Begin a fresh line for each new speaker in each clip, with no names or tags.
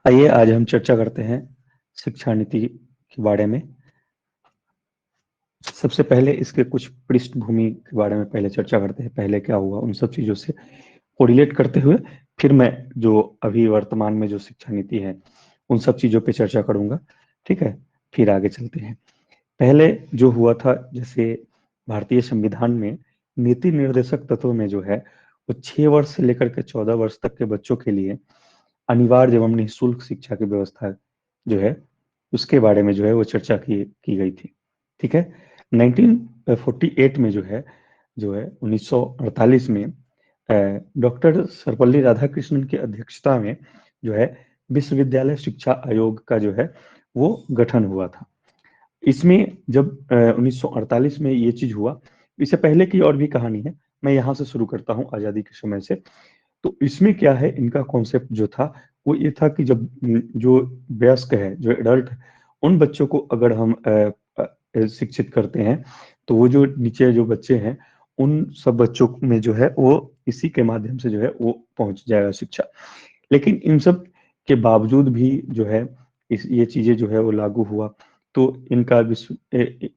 आइए आज हम चर्चा करते हैं शिक्षा नीति के बारे में। सबसे पहले इसके कुछ पृष्ठभूमि के बारे में पहले चर्चा करते हैं, पहले क्या हुआ उन सब चीजों से कोरिलेट करते हुए फिर मैं जो अभी वर्तमान में जो शिक्षा नीति है उन सब चीजों पे चर्चा करूंगा। ठीक है, फिर आगे चलते हैं। पहले जो हुआ था, जैसे भारतीय संविधान में नीति निर्देशक तत्व में जो है वो 6 वर्ष से लेकर के 14 वर्ष तक के बच्चों के लिए अनिवार्य एवं निःशुल्क शिक्षा की व्यवस्था जो है उसके बारे में जो है वो चर्चा की गई थी। ठीक है, 1948 में जो है 1948 में डॉक्टर सर्वपल्ली राधाकृष्णन की अध्यक्षता में जो है विश्वविद्यालय शिक्षा आयोग का जो है वो गठन हुआ था। इसमें जब 1948 में ये चीज हुआ, इससे पहले की और भी कहानी है, मैं यहाँ से शुरू करता हूँ आजादी के समय से। तो इसमें क्या है, इनका कॉन्सेप्ट जो था वो ये था कि जब जो वयस्क है, जो एडल्ट है, उन बच्चों को अगर हम शिक्षित करते हैं तो वो जो नीचे जो बच्चे हैं उन सब बच्चों में जो है वो इसी के माध्यम से जो है वो पहुंच जाएगा शिक्षा। लेकिन इन सब के बावजूद भी जो है इस ये चीजें जो है वो लागू हुआ। तो इनका विश्व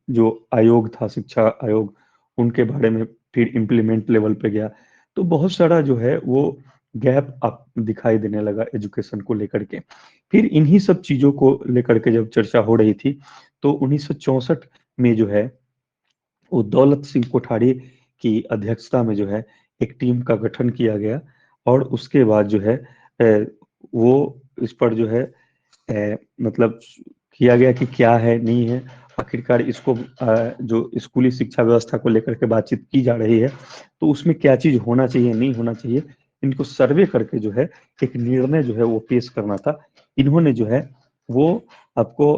जो आयोग था, शिक्षा आयोग, उनके बारे में फिर इम्प्लीमेंट लेवल पे गया। तो बहुत सारा जो है वो गैप अब दिखाई देने लगा एजुकेशन को लेकर के। फिर इन्हीं सब चीजों को लेकर के जब चर्चा हो रही थी तो 1964 में जो है वो दौलत सिंह कोठारी की अध्यक्षता में जो है एक टीम का गठन किया गया। और उसके बाद जो है वो इस पर जो है मतलब किया गया कि क्या है नहीं है। आखिरकार इसको जो स्कूली शिक्षा व्यवस्था को लेकर के बातचीत की जा रही है तो उसमें क्या चीज होना चाहिए नहीं होना चाहिए, इनको सर्वे करके जो है एक निर्णय जो है वो पेश करना था। इन्होंने जो है वो आपको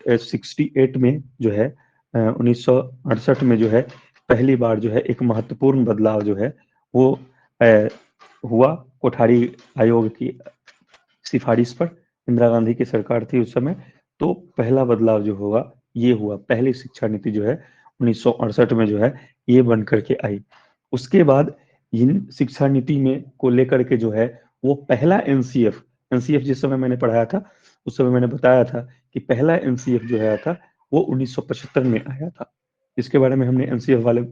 68 में जो है 1968 में जो है पहली बार जो है एक महत्वपूर्ण बदलाव जो है वो अ, हुआ कोठारी आयोग की सिफारिश पर। इंदिरा गांधी की सरकार थी उस समय। तो पहला बदलाव जो होगा ये हुआ, पहली शिक्षा नीति जो है 1968 में जो है ये बन करके आई। उसके बाद इन शिक्षा नीति में को लेकर के जो है वो पहला एनसीएफ एनसीएफ जिस समय मैंने पढ़ाया था उस समय मैंने बताया था कि पहला एनसीएफ जो आया था वो 1975 में आया था। इसके बारे में हमने एनसीएफ वाले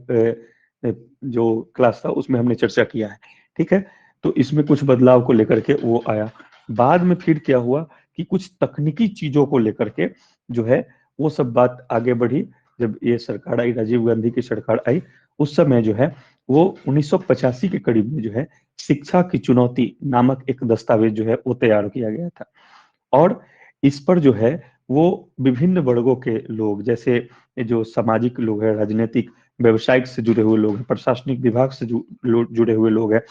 जो क्लास था उसमें हमने चर्चा किया है। ठीक है, तो इसमें कुछ बदलाव को लेकर के वो आया। बाद में फिर क्या हुआ कि कुछ तकनीकी चीजों को लेकर के जो है वो सब बात आगे बढ़ी। जब ये सरकार आई, राजीव गांधी की सरकार आई, उस समय जो है वो 1985 के करीब में जो है शिक्षा की चुनौती नामक एक दस्तावेज जो है वो तैयार किया गया था। और इस पर जो है वो विभिन्न वर्गों के लोग, जैसे जो सामाजिक लोग हैं, राजनीतिक व्यवसायिक से जुड़े हुए लोग हैं, प्रशासनिक विभाग से जुड़े हुए लोग हैं,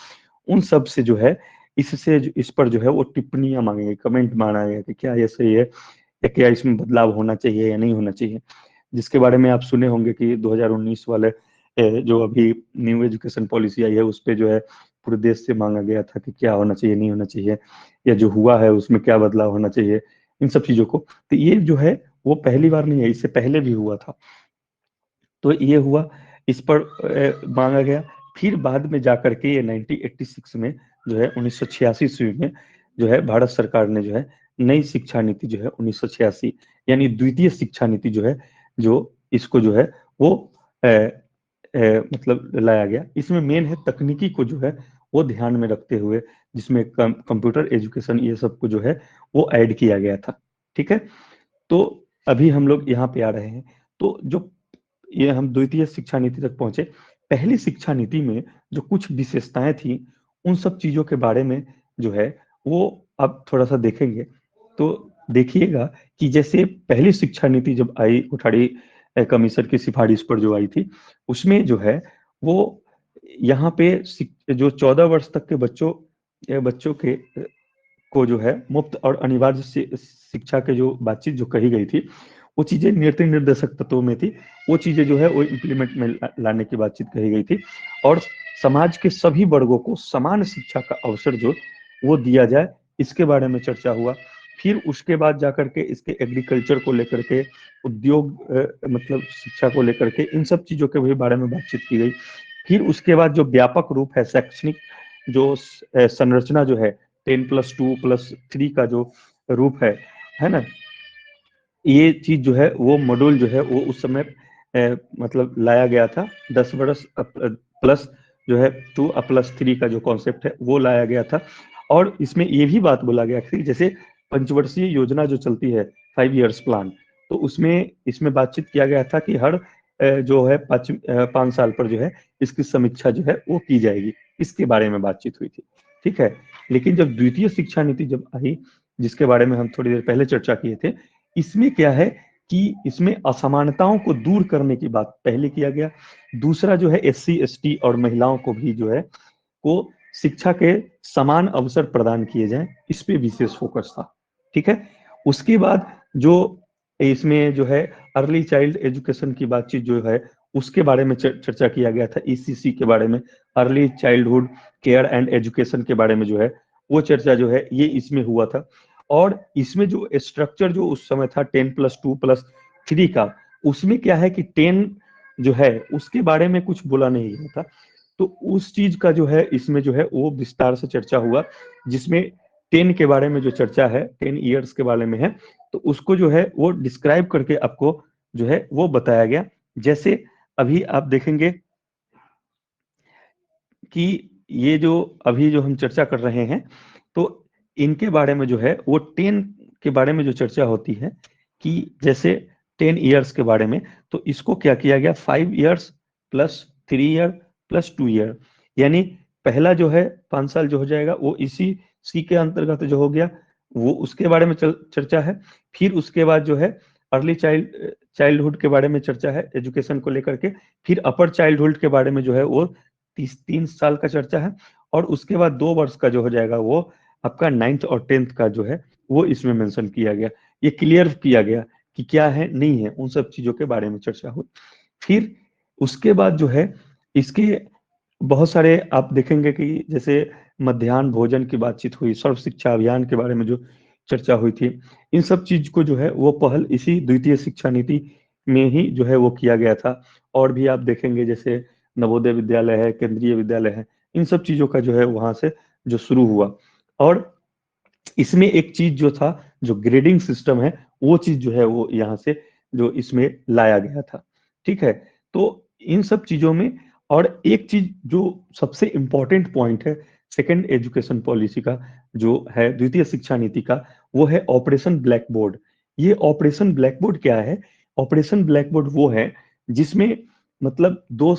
उन सब से जो है इस पर जो है वो टिप्पणियां मांगी गई, कमेंट मांगा गया कि क्या ये सही है या क्या इसमें बदलाव होना चाहिए या नहीं होना चाहिए। जिसके बारे में आप सुने होंगे कि 2019 वाले जो अभी न्यू एजुकेशन पॉलिसी आई है उस पे जो है पूरे देश से मांगा गया था कि क्या होना चाहिए नहीं होना चाहिए, या जो हुआ है उसमें क्या बदलाव होना चाहिए, इन सब चीजों को। तो ये जो है वो पहली बार नहीं है, इससे पहले भी हुआ था। तो ये हुआ, इस पर मांगा गया। फिर बाद में जाकर के ये 1986 में जो है 1986 ईस्वी में जो है भारत सरकार ने जो है नई शिक्षा नीति जो है 1986 यानी द्वितीय शिक्षा नीति जो है जो इसको जो है वो मतलब लाया गया। इसमें मेन है तकनीकी को जो है वो ध्यान में रखते हुए, जिसमें कंप्यूटर एजुकेशन ये सब को जो है वो ऐड किया गया था। ठीक है, तो अभी हम लोग यहाँ पे आ रहे हैं। तो जो ये हम द्वितीय शिक्षा नीति तक पहुंचे, पहली शिक्षा नीति में जो कुछ विशेषताएं थी उन सब चीजों के बारे में जो है वो अब थोड़ा सा देखेंगे। तो देखिएगा कि जैसे पहली शिक्षा नीति जब आई कोठारी कमीशन की सिफारिश पर जो आई थी, उसमें जो है वो यहाँ पे जो 14 वर्ष तक के बच्चों के को जो है मुफ्त और अनिवार्य शिक्षा के जो बातचीत जो कही गई थी वो चीजें नीति निर्देशक तत्वों में थी। वो चीजें जो है वो इम्प्लीमेंट में लाने की बातचीत कही गई थी। और समाज के सभी वर्गों को समान शिक्षा का अवसर जो वो दिया जाए, इसके बारे में चर्चा हुआ। फिर उसके बाद जाकर के इसके एग्रीकल्चर को लेकर के, उद्योग मतलब शिक्षा को लेकर के, इन सब चीजों के भी बारे में बातचीत की गई। फिर उसके बाद जो व्यापक रूप है शैक्षणिक जो संरचना जो है 10+2+3 का जो रूप है ना, ये चीज जो है वो मॉड्यूल जो है वो उस समय मतलब लाया गया था। 10 वर्ष प्लस जो है 2+3 का जो कॉन्सेप्ट है वो लाया गया था। और इसमें ये भी बात बोला गया कि जैसे पंचवर्षीय योजना जो चलती है, 5 इयर्स प्लान, तो उसमें इसमें बातचीत किया गया था कि हर जो है 5 साल पर जो है इसकी समीक्षा जो है वो की जाएगी। इसके बारे में बातचीत हुई थी, ठीक है। लेकिन जब द्वितीय शिक्षा नीति जब आई, जिसके बारे में हम थोड़ी देर पहले चर्चा किए थे, इसमें क्या है कि इसमें असमानताओं को दूर करने की बात पहले किया गया। दूसरा जो है SC ST और महिलाओं को भी जो है को शिक्षा के समान अवसर प्रदान किए जाएं, इस पे विशेष फोकस था, ठीक है। उसके बाद जो इसमें जो है अर्ली चाइल्ड एजुकेशन की बातचीत जो है उसके बारे में चर्चा किया गया था। ECC के बारे में, early childhood care and education के बारे में जो है वो चर्चा जो है ये इसमें हुआ था। और इसमें जो स्ट्रक्चर जो उस समय था 10+2+3 का, उसमें क्या है कि 10 जो है उसके बारे में कुछ बोला नहीं गया था। तो उस चीज का जो है इसमें जो है वो विस्तार से चर्चा हुआ, जिसमें 10 के बारे में जो चर्चा है, 10 इयर्स के बारे में है, तो उसको जो है वो डिस्क्राइब करके आपको जो है वो बताया गया। जैसे अभी आप देखेंगे कि ये जो अभी जो हम चर्चा कर रहे हैं, तो इनके बारे में जो है वो 10 के बारे में जो चर्चा होती है कि जैसे 10 इयर्स के बारे में, तो इसको क्या किया गया, 5 इयर्स +3 ईयर+2 ईयर, यानी पहला जो है 5 साल जो हो जाएगा वो इसी सी के अंतर्गत जो हो गया, वो उसके बारे में चर्चा है। फिर उसके बाद जो है अर्ली चाइल्डहुड के बारे में चर्चा है एजुकेशन को लेकर के। फिर अपर चाइल्डहुड के बारे में जो है वो 3 साल का चर्चा है। और उसके बाद 2 वर्ष का जो हो जाएगा वो आपका 9th और 10th का जो है वो इसमें मेंशन किया गया। ये क्लियर किया गया कि क्या है नहीं है, उन सब चीजों के बारे में चर्चा हुई। फिर उसके बाद जो है इसके बहुत सारे आप देखेंगे कि जैसे मध्याह्न भोजन की बातचीत हुई, सर्व शिक्षा अभियान के बारे में जो चर्चा हुई थी, इन सब चीज को जो है वो पहल इसी द्वितीय शिक्षा नीति में ही जो है वो किया गया था। और भी आप देखेंगे जैसे नवोदय विद्यालय है, केंद्रीय विद्यालय है, इन सब चीजों का जो है वहां से जो शुरू हुआ। और इसमें एक चीज जो था, जो ग्रेडिंग सिस्टम है, वो चीज जो है वो यहाँ से जो इसमें लाया गया था, ठीक है। तो इन सब चीजों में, और एक चीज जो सबसे इंपॉर्टेंट पॉइंट है सेकेंड एजुकेशन पॉलिसी का जो है द्वितीय शिक्षा नीति का, वो है ऑपरेशन ब्लैक बोर्ड। ये ऑपरेशन ब्लैक बोर्ड क्या है? ऑपरेशन ब्लैक बोर्ड वो है जिसमें मतलब 2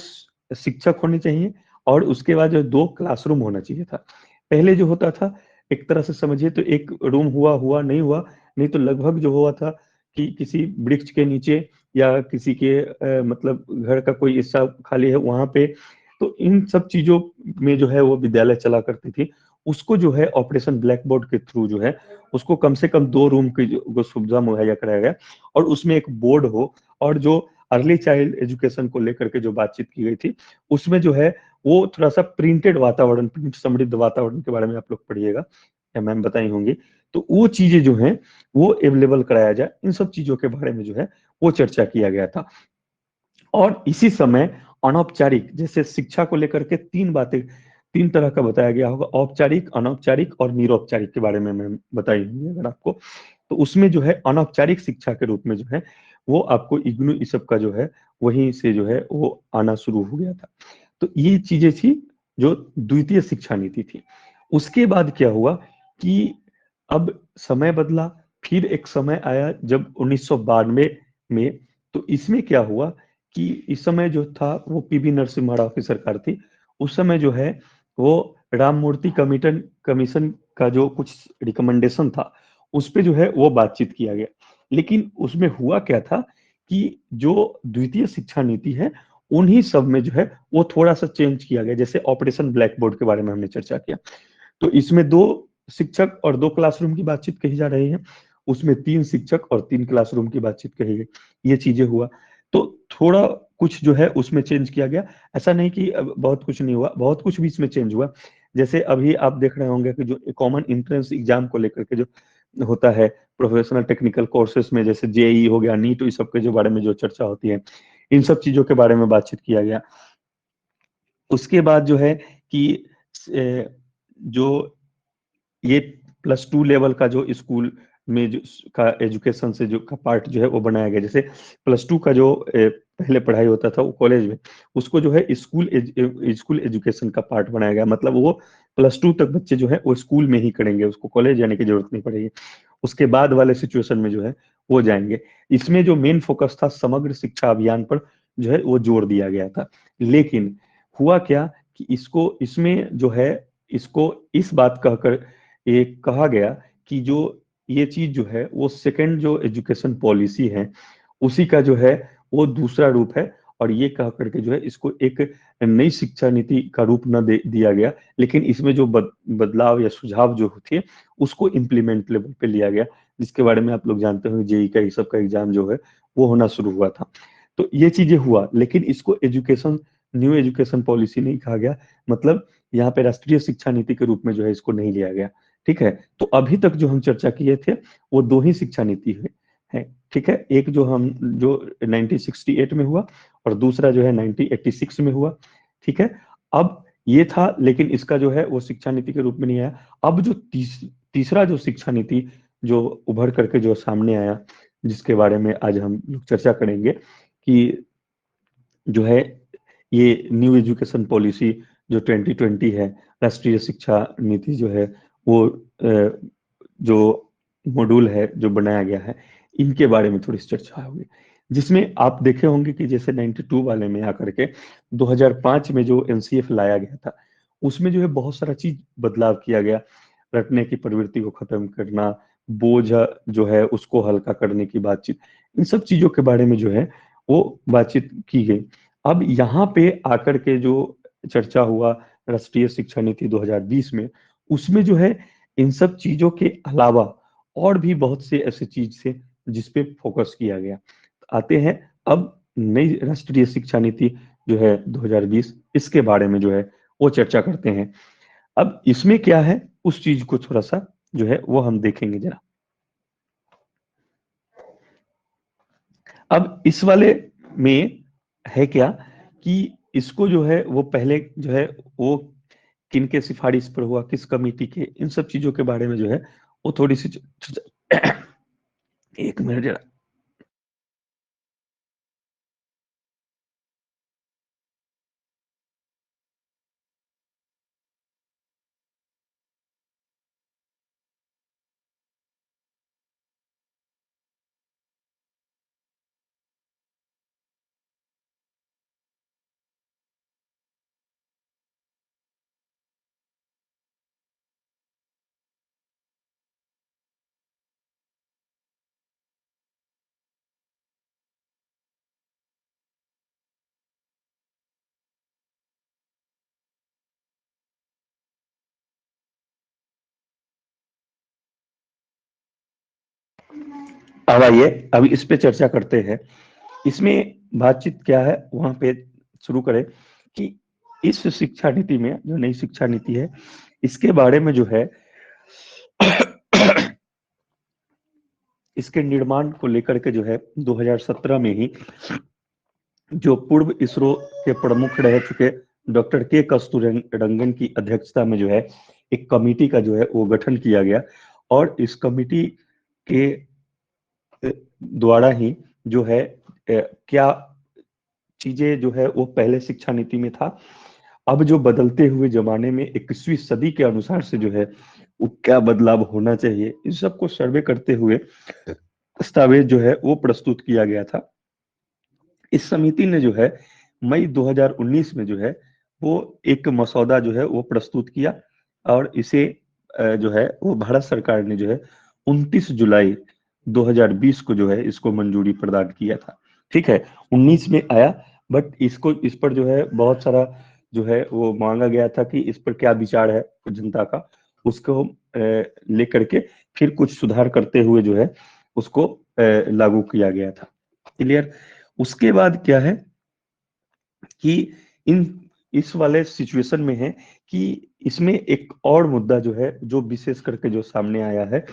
शिक्षक होने चाहिए और उसके बाद जो 2 क्लासरूम होना चाहिए था। पहले जो होता था, एक तरह से समझिए तो एक रूम हुआ हुआ नहीं हुआ, नहीं तो लगभग जो हुआ था कि किसी वृक्ष के नीचे या किसी के मतलब घर का कोई हिस्सा खाली है वहां पे, तो इन सब चीजों में जो है वो विद्यालय चला करती थी। उसको जो है ऑपरेशन ब्लैक बोर्ड के थ्रू जो है उसको कम से कम 2 रूम की जो सुविधा मुहैया कराया गया, और उसमें एक बोर्ड हो। और जो अर्ली चाइल्ड एजुकेशन को लेकर के जो बातचीत की गई थी, उसमें जो है वो थोड़ा सा प्रिंटेड वातावरण, प्रिंट समृद्ध वातावरण के बारे में आप लोग पढ़िएगा या मैम बताई होंगी, तो वो चीजें जो हैं वो अवेलेबल कराया जाए, इन सब चीजों के बारे में जो है वो चर्चा किया गया था। और इसी समय अनौपचारिक, जैसे शिक्षा को लेकर के 3 बातें, 3 तरह का बताया गया होगा, औपचारिक, अनौपचारिक और निरौपचारिक के बारे में मैं बताई होंगी अगर आपको। तो उसमें जो है अनौपचारिक शिक्षा के रूप में जो है वो आपको इग्नू इस सब का जो है वहीं से जो है वो आना शुरू हो गया था। तो ये चीजें थी जो द्वितीय शिक्षा नीति थी। उसके बाद क्या हुआ कि अब समय बदला, फिर एक समय आया जब 1992 में, तो इसमें क्या हुआ कि इस समय जो था वो पीवी नरसिम्हा राव की सरकार थी। उस समय जो है वो राममूर्ति कमीशन कमीशन का जो कुछ रिकमेंडेशन था उस पे जो है वो बातचीत किया गया। लेकिन उसमें हुआ क्या था कि जो द्वितीय शिक्षा नीति है उन्हीं सब में जो है वो थोड़ा सा चेंज किया गया। जैसे ऑपरेशन ब्लैक बोर्ड के बारे में हमने चर्चा किया, तो इसमें 2 शिक्षक और 2 क्लासरूम की बातचीत कही जा रही है, उसमें 3 शिक्षक और 3 क्लासरूम की बातचीत कही गई। ये चीजें हुआ, तो थोड़ा कुछ जो है उसमें चेंज किया गया। ऐसा नहीं कि बहुत कुछ नहीं हुआ, बहुत कुछ भी इसमें चेंज हुआ। जैसे अभी आप देख रहे होंगे कि जो कॉमन एंट्रेंस एग्जाम को लेकर के जो होता है प्रोफेशनल टेक्निकल कोर्सेज में, जैसे जेई हो गया, नीट, इस सब के जो बारे में जो चर्चा होती है, इन सब चीजों के बारे में बातचीत किया गया। उसके बाद जो है कि जो ये +2 लेवल का जो स्कूल में जो का एजुकेशन से जो का पार्ट जो है वो बनाया गया। जैसे +2 का जो पहले पढ़ाई होता था वो कॉलेज में, उसको जो है स्कूल एजुकेशन का पार्ट बनाया गया। मतलब वो +2 तक बच्चे जो है वो स्कूल में ही करेंगे, उसको कॉलेज जाने की जरूरत नहीं पड़ेगी। उसके बाद वाले सिचुएशन में जो है वो जाएंगे। इसमें जो मेन फोकस था समग्र शिक्षा अभियान पर जो है वो जोर दिया गया था। लेकिन हुआ क्या कि इसको इसमें जो है इसको इस बात कहकर ये कहा गया कि जो ये चीज जो है वो सेकंड जो एजुकेशन पॉलिसी है उसी का जो है वो दूसरा रूप है। और ये कह करके जो है इसको एक नई शिक्षा नीति का रूप न दिया गया, लेकिन इसमें जो बदलाव या सुझाव जो थे उसको इम्प्लीमेंट लेवल पे लिया गया, जिसके बारे में आप लोग जानते हो जेई का ये सब का एग्जाम जो है वो होना शुरू हुआ था। तो ये चीजें हुआ, लेकिन इसको न्यू एजुकेशन पॉलिसी नहीं कहा गया। मतलब यहाँ पे राष्ट्रीय शिक्षा नीति के रूप में जो है इसको नहीं लिया गया। ठीक है, तो अभी तक जो हम चर्चा किए थे वो दो ही शिक्षा नीति है। ठीक है, एक जो 1968 में हुआ और दूसरा जो है 1986 में हुआ। ठीक है, अब ये था, लेकिन इसका जो है वो शिक्षा नीति के रूप में नहीं आया। अब जो तीसरा जो शिक्षा नीति जो उभर करके जो सामने आया, जिसके बारे में आज हम लोग चर्चा करेंगे कि जो है ये न्यू एजुकेशन पॉलिसी जो 2020 है, राष्ट्रीय शिक्षा नीति जो है वो जो मॉड्यूल है जो बनाया गया है, इनके बारे में थोड़ी सी चर्चा होगी। जिसमें आप देखे होंगे कि जैसे 92 वाले में आकर के 2005 में जो एनसीएफ लाया गया था, उसमें जो है बहुत सारा चीज बदलाव किया गया। रटने की प्रवृत्ति को खत्म करना, बोझ जो है उसको हल्का करने की बातचीत, इन सब चीजों के बारे में जो है वो बातचीत की गई। अब यहाँ पे आकर के जो चर्चा हुआ राष्ट्रीय शिक्षा नीति 2020 में, उसमें जो है इन सब चीजों के अलावा और भी बहुत से ऐसे चीज थे जिसपे फोकस किया गया। आते हैं अब नई राष्ट्रीय शिक्षा नीति जो है 2020, इसके बारे में जो है वो चर्चा करते हैं। अब इसमें क्या है उस चीज को थोड़ा सा जो है वो हम देखेंगे जरा। अब इस वाले में है क्या कि इसको जो है वो पहले जो है वो किन के सिफारिश पर हुआ, किस कमेटी के, इन सब चीजों के बारे में जो है वो थोड़ी सी एक मिनट जरा। अब आइए अभी इस पे चर्चा करते हैं। इसमें बातचीत क्या है वहां पे शुरू करें कि इस शिक्षा नीति में जो नई शिक्षा नीति है इसके बारे में जो है इसके निर्माण को लेकर के जो है 2017 में ही जो पूर्व इसरो के प्रमुख रह चुके डॉक्टर के कस्तूररंगन की अध्यक्षता में जो है एक कमेटी का जो है वो गठन किया गया। और इस कमेटी के द्वारा ही जो है क्या चीजें जो है वो पहले शिक्षा नीति में था, अब जो बदलते हुए जमाने में 21वीं सदी के अनुसार से जो है वो क्या बदलाव होना चाहिए, इन सबको सर्वे करते हुए दस्तावेज जो है वो प्रस्तुत किया गया था। इस समिति ने जो है मई 2019 में जो है वो एक मसौदा जो है वो प्रस्तुत किया और इसे जो है वो भारत सरकार ने जो है 29 जुलाई 2020 को जो है इसको मंजूरी प्रदान किया था। ठीक है, 19 में आया, बट इस पर जो है बहुत सारा जो है वो मांगा गया था कि इस पर क्या विचार है जनता का, उसको लेकर के फिर कुछ सुधार करते हुए जो है उसको लागू किया गया था। क्लियर। उसके बाद क्या है कि इन इस वाले सिचुएशन में है कि इसमें एक और मुद्दा जो है जो विशेष करके जो सामने आया है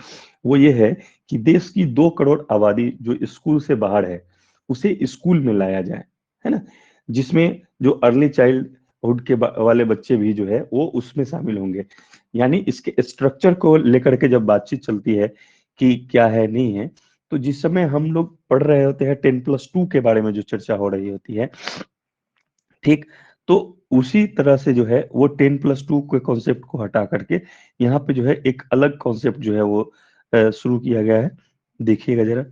वो ये है कि देश की 2 करोड़ आबादी जो स्कूल से बाहर है उसे स्कूल में लाया जाए, है ना, जिसमें जो अर्ली चाइल्ड हुड के वाले बच्चे भी जो है वो उसमें शामिल होंगे। यानी इसके स्ट्रक्चर को लेकर के जब बातचीत चलती है कि क्या है नहीं है, तो जिस समय हम लोग पढ़ रहे होते हैं 10+2 के बारे में जो चर्चा हो रही होती है, ठीक, तो उसी तरह से जो है वो 10+2 के कॉन्सेप्ट को हटा करके यहाँ पे जो है एक अलग कॉन्सेप्ट जो है वो शुरू किया गया है। देखिएगा जरा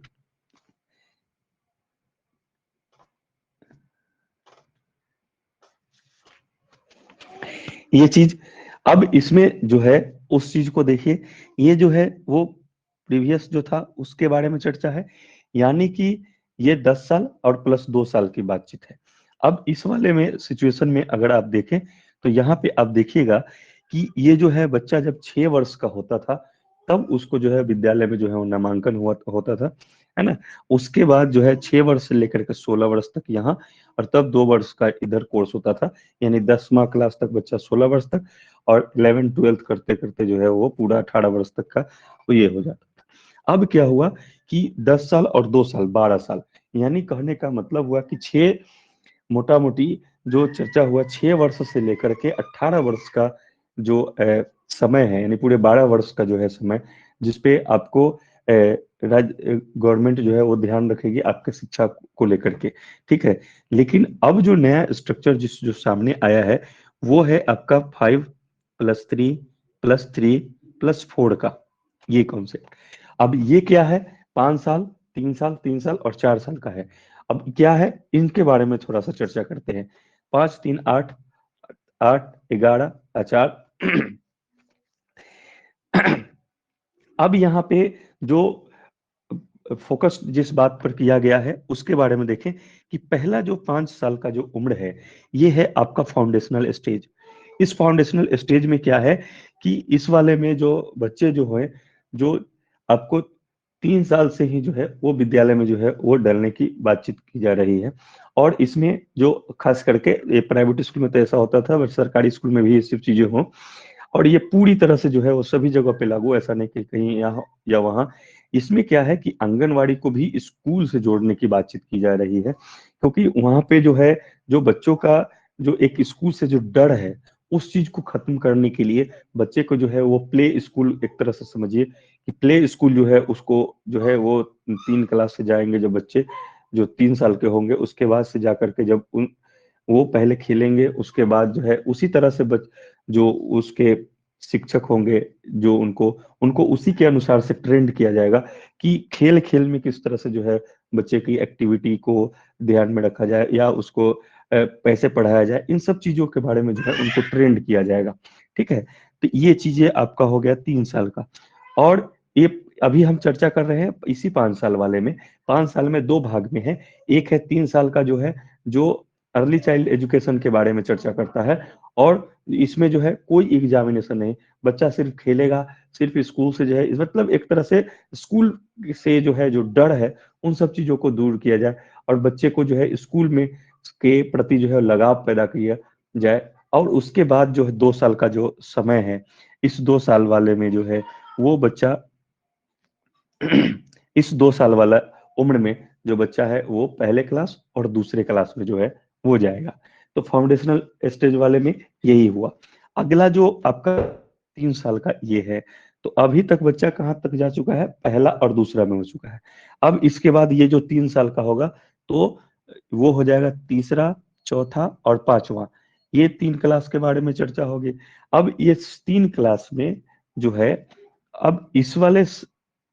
ये चीज। अब इसमें जो है उस चीज को देखिए, ये जो है वो प्रीवियस जो था उसके बारे में चर्चा है, यानी कि ये 10 साल और +2 साल की बातचीत है। अब इस वाले में सिचुएशन में अगर आप देखें तो यहाँ पे आप देखिएगा कि ये जो है बच्चा जब 6 वर्ष का होता था तब उसको जो है विद्यालय में जो है वो नामांकन हुआ होता था, है ना। उसके बाद जो है 6 वर्ष से लेकर के 16 वर्ष तक यहाँ, और तब 2 वर्ष का इधर कोर्स होता था, यानी 10वां क्लास तक बच्चा 16 वर्ष तक, और 11th 12th करते करते जो है वो पूरा 18 वर्ष तक का वो ये हो जाता था। अब क्या हुआ कि 10 साल और 2 साल 12 साल, यानी कहने का मतलब हुआ कि 6, मोटा मोटी जो चर्चा हुआ 6 वर्ष से लेकर के 18 वर्ष का जो समय है, यानी पूरे 12 वर्ष का जो है समय, जिसपे आपको राज्य गवर्नमेंट जो है वो ध्यान रखेगी आपके शिक्षा को लेकर के, ठीक है। लेकिन अब जो नया स्ट्रक्चर जिस जो सामने आया है वो है आपका 5+3+3+4 का ये कॉन्सेप्ट। अब ये क्या है, 5 साल, 3 साल, 3 साल और 4 साल का है। अब क्या है इनके बारे में थोड़ा सा चर्चा करते हैं। 5 3 8, 8 11 4 अब यहाँ पे जो फोकस जिस बात पर किया गया है उसके बारे में देखें कि पहला जो 5 साल का जो उम्र है ये है आपका फाउंडेशनल स्टेज। इस फाउंडेशनल स्टेज में क्या है कि इस वाले में जो बच्चे जो है, जो आपको 3 साल से ही जो है वो विद्यालय में जो है वो डालने की बातचीत की जा रही है। और इसमें जो खास करके ये प्राइवेट स्कूल में तो ऐसा होता था, बट सरकारी स्कूल में भी ये सब चीजें हों, और ये पूरी तरह से जो है वो सभी जगह पे लागू, ऐसा नहीं कि कहीं यहाँ या वहाँ। इसमें क्या है कि आंगनवाड़ी को भी स्कूल से जोड़ने की बातचीत की जा रही है, क्योंकि वहां पे जो है जो बच्चों का जो एक स्कूल से जो डर है उस चीज को खत्म करने के लिए बच्चे को जो है वो प्ले स्कूल, एक तरह से समझिए कि प्ले स्कूल जो है उसको जो है वो 3 क्लास से जाएंगे जब बच्चे जो 3 साल के होंगे, उसके बाद से जाकर के जब उन वो पहले खेलेंगे, उसके बाद जो है उसी तरह से जो उसके शिक्षक होंगे जो उनको उनको उसी के अनुसार से ट्रेंड किया जाएगा कि खेल खेल में किस तरह से जो है बच्चे की एक्टिविटी को ध्यान में रखा जाए या उसको पैसे पढ़ाया जाए, इन सब चीजों के बारे में जो है उनको ट्रेंड किया जाएगा, ठीक है। तो ये चीजें आपका हो गया 3 साल का। और ये अभी हम चर्चा कर रहे हैं इसी 5 साल वाले में। 5 साल में दो भाग में है, एक है 3 साल का जो है जो अर्ली चाइल्ड एजुकेशन के बारे में चर्चा करता है, और इसमें जो है कोई एग्जामिनेशन नहीं, बच्चा सिर्फ खेलेगा, सिर्फ स्कूल से जो है मतलब एक तरह से स्कूल से जो है जो डर है उन सब चीजों को दूर किया जाए, और बच्चे को जो है स्कूल में के प्रति जो है लगाव पैदा किया जाए। और उसके बाद जो है 2 साल का जो समय है, इस 2 साल वाले में जो है वो बच्चा इस 2 साल वाला उम्र में जो बच्चा है वो पहले क्लास और दूसरे क्लास में जो है वो जाएगा। तो फाउंडेशनल स्टेज वाले में यही हुआ। अगला जो आपका 3 साल का ये है, तो अभी तक बच्चा कहाँ तक जा चुका है, पहला और दूसरा में हो चुका है। अब इसके बाद ये जो 3 साल का होगा तो वो हो जाएगा तीसरा, चौथा और पांचवा, ये 3 क्लास के बारे में चर्चा होगी। अब ये 3 क्लास में जो है, अब इस वाले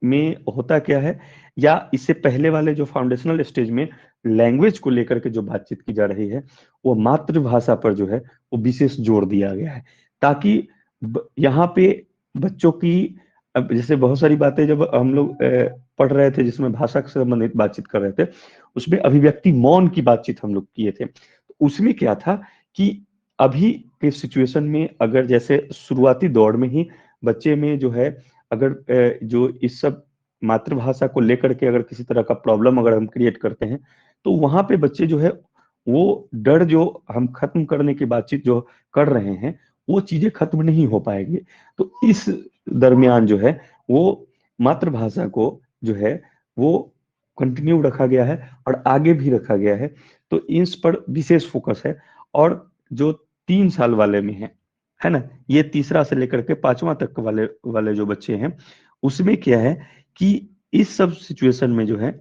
में होता क्या है, या इससे पहले वाले जो फाउंडेशनल स्टेज में लैंग्वेज को लेकर के जो बातचीत की जा रही है वो मातृभाषा पर जो है वो विशेष जोर दिया गया है, ताकि यहाँ पे बच्चों की, अब जैसे बहुत सारी बातें जब हम लोग पढ़ रहे थे जिसमें भाषा से संबंधित बातचीत कर रहे थे, उसमें अभिव्यक्ति मौन की बातचीत हम लोग किए थे। तो उसमें क्या था कि अभी के सिचुएशन में अगर जैसे शुरुआती दौर में ही बच्चे में जो है अगर जो इस सब मातृभाषा को लेकर के अगर किसी तरह का प्रॉब्लम अगर हम क्रिएट करते हैं, तो वहां पे बच्चे जो है वो डर जो हम खत्म करने की बातचीत जो कर रहे हैं वो चीजें खत्म नहीं हो पाएगी। तो इस दरमियान जो है वो मातृभाषा को जो है वो कंटिन्यू रखा गया है और आगे भी रखा गया है। तो इस पर विशेष फोकस है। और जो 3 साल वाले में है ना, ये तीसरा से लेकर के 5वां तक वाले वाले जो बच्चे हैं, उसमें क्या है कि इस सब सिचुएशन में जो है,